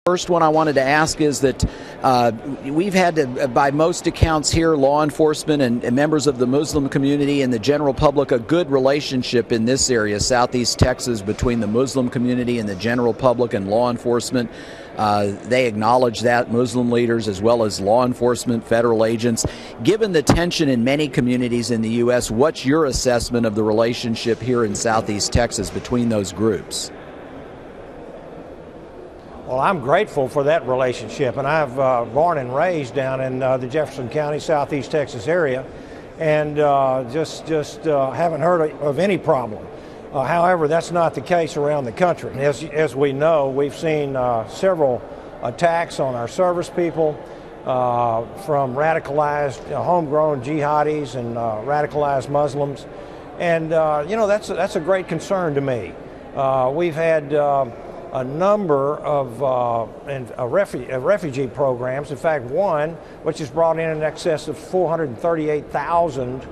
First one I wanted to ask is that we've had, by most accounts here, law enforcement and members of the Muslim community and the general public, a good relationship in this area, Southeast Texas, between the Muslim community and the general public and law enforcement. They acknowledge that, Muslim leaders as well as law enforcement, federal agents. Given the tension in many communities in the U.S., what's your assessment of the relationship here in Southeast Texas between those groups? Well, I'm grateful for that relationship, and I've born and raised down in the Jefferson County, Southeast Texas area, and just haven't heard of any problem. However, that's not the case around the country. As we know, we've seen several attacks on our service people from radicalized, homegrown jihadis and radicalized Muslims, and that's a great concern to me. We've had a number of refugee programs. In fact, one which has brought in excess of 438,000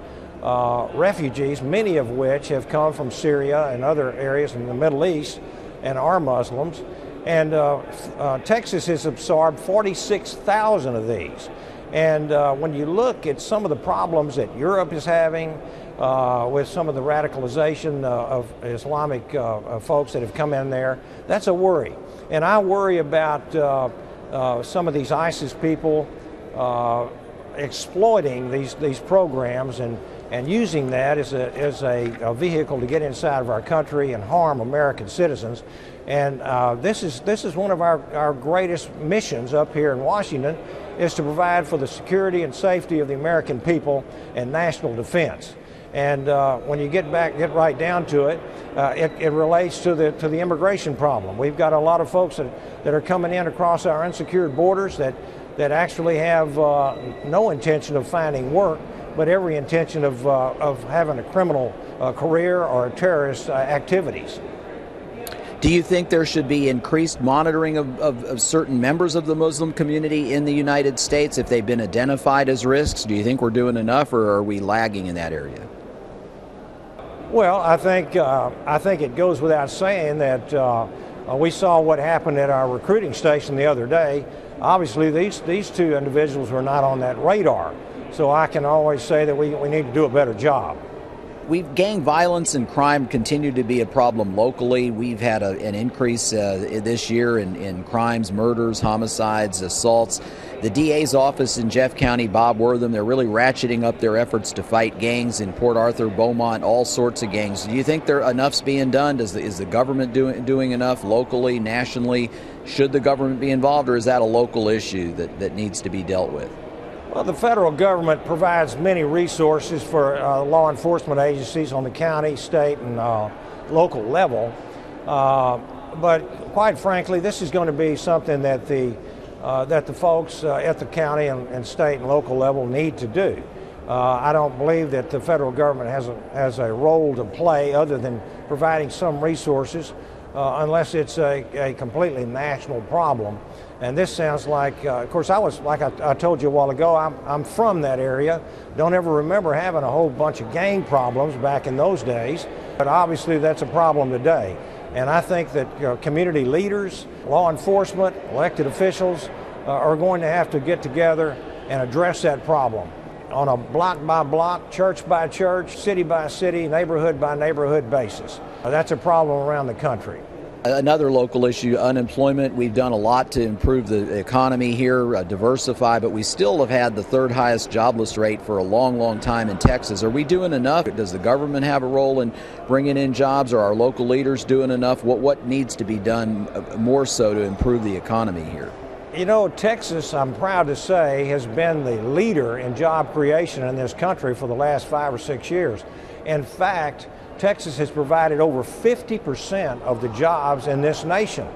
refugees, many of which have come from Syria and other areas in the Middle East and are Muslims. And Texas has absorbed 46,000 of these. And when you look at some of the problems that Europe is having with some of the radicalization of Islamic folks that have come in there, that's a worry. And I worry about some of these ISIS people exploiting these programs and using that as a vehicle to get inside of our country and harm American citizens. And this is one of our greatest missions up here in Washington, is to provide for the security and safety of the American people and national defense. And when you get right down to it, it relates to the immigration problem. We've got a lot of folks that are coming in across our unsecured borders that actually have no intention of finding work, but every intention of having a criminal career or terrorist activities. Do you think there should be increased monitoring of certain members of the Muslim community in the United States if they've been identified as risks? Do you think we're doing enough, or are we lagging in that area? Well, I think it goes without saying that we saw what happened at our recruiting station the other day. Obviously, these two individuals were not on that radar, so I can always say that we need to do a better job. Gang violence and crime continue to be a problem locally. We've had an increase this year in crimes, murders, homicides, assaults. The DA's office in Jeff County, Bob Wortham, they're really ratcheting up their efforts to fight gangs in Port Arthur, Beaumont, all sorts of gangs. Do you think enough's being done? Is the government doing enough locally, nationally? Should the government be involved, or is that a local issue that needs to be dealt with? Well, the federal government provides many resources for law enforcement agencies on the county, state, and local level. But quite frankly, this is going to be something that the folks at the county and state and local level need to do. I don't believe that the federal government has a role to play other than providing some resources, unless it's a completely national problem. And this sounds like, of course, I told you a while ago, I'm from that area. Don't ever remember having a whole bunch of gang problems back in those days, but obviously that's a problem today. And I think that community leaders, law enforcement, elected officials are going to have to get together and address that problem on a block by block, church by church, city by city, neighborhood by neighborhood basis. That's a problem around the country. Another local issue, unemployment. We've done a lot to improve the economy here, diversify, but we still have had the third highest jobless rate for a long, long time in Texas. Are we doing enough? Does the government have a role in bringing in jobs? Are our local leaders doing enough? What needs to be done more so to improve the economy here? You know, Texas, I'm proud to say, has been the leader in job creation in this country for the last 5 or 6 years. In fact, Texas has provided over 50% of the jobs in this nation.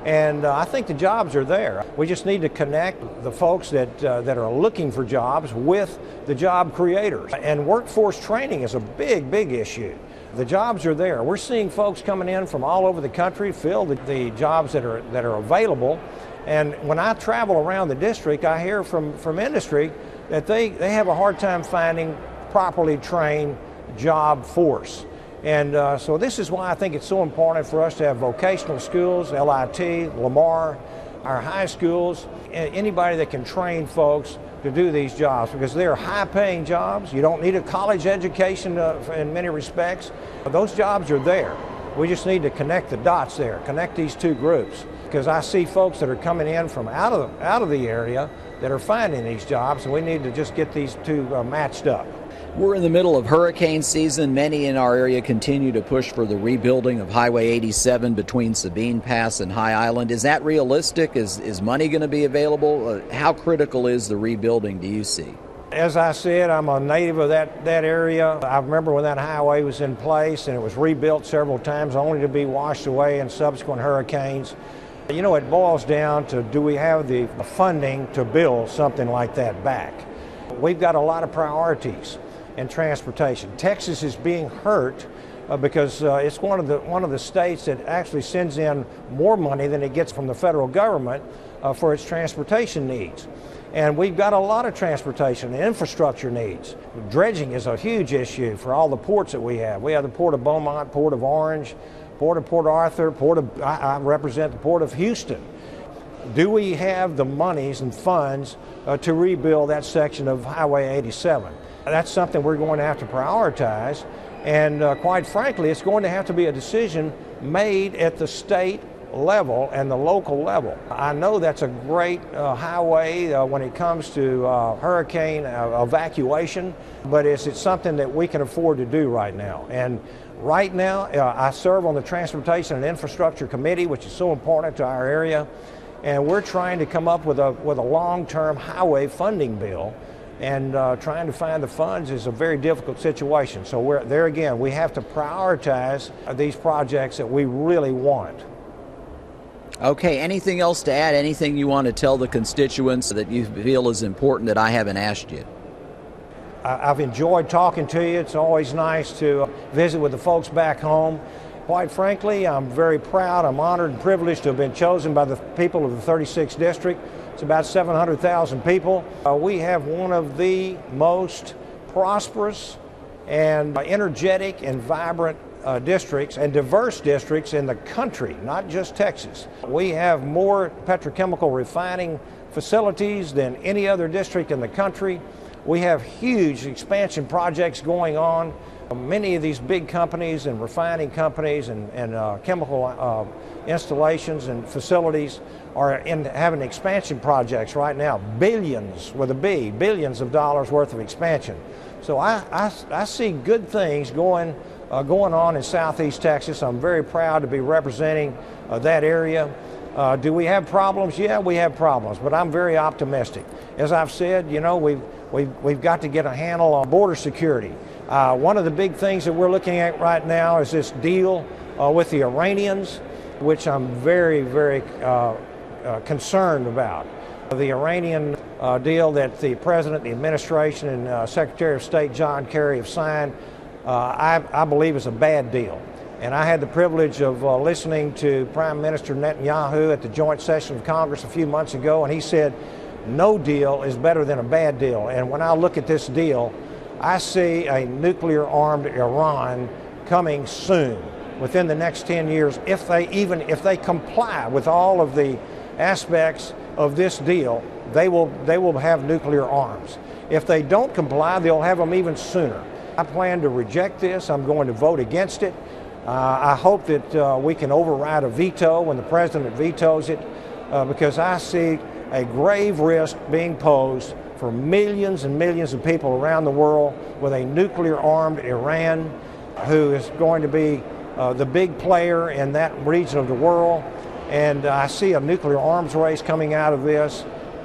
And I think the jobs are there. We just need to connect the folks that are looking for jobs with the job creators. And workforce training is a big, big issue. The jobs are there. We're seeing folks coming in from all over the country fill the jobs that are available. And when I travel around the district, I hear from industry that they have a hard time finding properly trained job force. And so this is why I think it's so important for us to have vocational schools, LIT, Lamar, our high schools, anybody that can train folks to do these jobs, because they're high-paying jobs. You don't need a college education in many respects. Those jobs are there. We just need to connect the dots there, connect these two groups, because I see folks that are coming in from out of the area that are finding these jobs, and we need to just get these two matched up. We're in the middle of hurricane season. Many in our area continue to push for the rebuilding of Highway 87 between Sabine Pass and High Island. Is that realistic? Is money going to be available? How critical is the rebuilding, do you see? As I said, I'm a native of that area. I remember when that highway was in place and it was rebuilt several times only to be washed away in subsequent hurricanes. You know, it boils down to, do we have the funding to build something like that back? We've got a lot of priorities in transportation. Texas is being hurt because it's one of the states that actually sends in more money than it gets from the federal government for its transportation needs. And we've got a lot of transportation and infrastructure needs. Dredging is a huge issue for all the ports that we have. We have the Port of Beaumont, Port of Orange, Port of Port Arthur, I represent the Port of Houston. Do we have the monies and funds to rebuild that section of Highway 87? That's something we're going to have to prioritize, and quite frankly, it's going to have to be a decision made at the state level and the local level. I know that's a great highway when it comes to hurricane evacuation, but is it something that we can afford to do right now? And right now, I serve on the Transportation and Infrastructure Committee, which is so important to our area, and we're trying to come up with a long-term highway funding bill. And trying to find the funds is a very difficult situation. So there again, we have to prioritize these projects that we really want. Okay, anything else to add? Anything you want to tell the constituents that you feel is important that I haven't asked you? I've enjoyed talking to you. It's always nice to visit with the folks back home. Quite frankly, I'm very proud, I'm honored and privileged to have been chosen by the people of the 36th District. It's about 700,000 people. We have one of the most prosperous and energetic and vibrant districts and diverse districts in the country, not just Texas. We have more petrochemical refining facilities than any other district in the country. We have huge expansion projects going on. Many of these big companies and refining companies and chemical installations and facilities are having expansion projects right now, billions with a B, billions of dollars worth of expansion. So I see good things going on in Southeast Texas. I'm very proud to be representing that area. Do we have problems? Yeah, we have problems, but I'm very optimistic. As I've said, you know, we've got to get a handle on border security. One of the big things that we're looking at right now is this deal with the Iranians, which I'm very, very concerned about. The Iranian deal that the President, the administration, and Secretary of State John Kerry have signed, I believe is a bad deal. And I had the privilege of listening to Prime Minister Netanyahu at the joint session of Congress a few months ago, and he said, no deal is better than a bad deal. And when I look at this deal, I see a nuclear-armed Iran coming soon, within the next 10 years, if they comply with all of the aspects of this deal, they will have nuclear arms. If they don't comply, they'll have them even sooner. I plan to reject this. I'm going to vote against it. I hope that we can override a veto when the president vetoes it, because I see a grave risk being posed for millions and millions of people around the world with a nuclear-armed Iran who is going to be the big player in that region of the world. And I see a nuclear arms race coming out of this,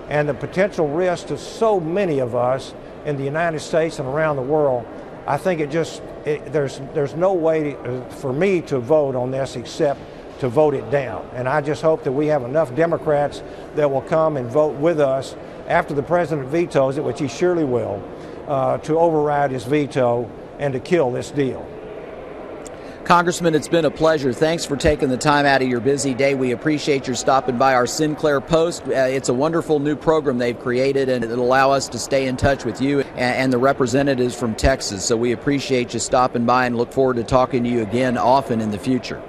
and the potential risk to so many of us in the United States and around the world. I think there's no way for me to vote on this except to vote it down. And I just hope that we have enough Democrats that will come and vote with us after the president vetoes it, which he surely will, to override his veto and to kill this deal. Congressman, it's been a pleasure. Thanks for taking the time out of your busy day. We appreciate your stopping by our Sinclair Post. It's a wonderful new program they've created, and it'll allow us to stay in touch with you and the representatives from Texas. So we appreciate you stopping by and look forward to talking to you again often in the future.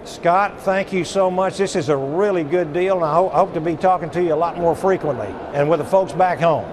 Scott, thank you so much. This is a really good deal, and I hope to be talking to you a lot more frequently and with the folks back home.